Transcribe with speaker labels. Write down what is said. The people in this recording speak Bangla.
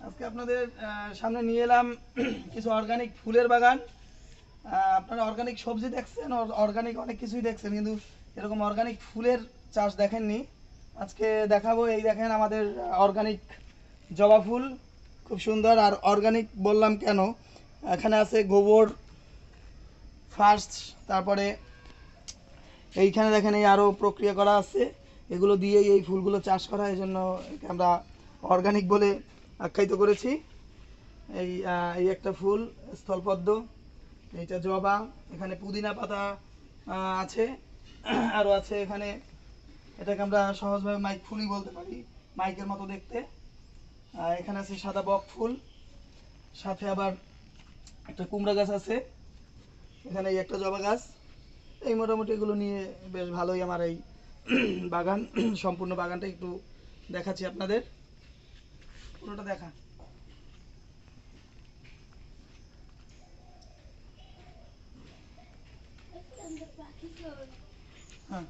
Speaker 1: আজকে আপনাদের সামনে নিয়ে এলাম কিছু অর্গানিক ফুলের বাগান। আপনারা অর্গানিক সবজি দেখছেন, অর্গানিক অনেক কিছুই দেখছেন, কিন্তু এরকম অর্গানিক ফুলের চাষ দেখেননি। আজকে দেখাবো। এই দেখেন আমাদের অর্গানিক জবা ফুল, খুব সুন্দর। আর অর্গানিক বললাম কেন, এখানে আছে গোবর ফার্স্ট, তারপরে এইখানে দেখেন এই আরও প্রক্রিয়া করা আছে, এগুলো দিয়েই এই ফুলগুলো চাষ করা, এই জন্য আমরা অর্গানিক বলে আখ্যায়িত করেছি। এই একটা ফুল স্থলপদ্ম, এইটা জবা, এখানে পুদিনা পাতা আছে, আরও আছে এখানে, এটাকে আমরা সহজভাবে মাইক ফুলই বলতে পারি, মাইকের মতো দেখতে। এখানে আছে সাদা বক ফুল, সাথে আবার একটা কুমড়া গাছ আছে, এখানে এই একটা জবা গাছ। এই মোটামুটি এগুলো নিয়ে বেশ ভালোই আমার এই বাগান। সম্পূর্ণ বাগানটা একটু দেখাচ্ছি আপনাদের, পুরোটা দেখা। হ্যাঁ,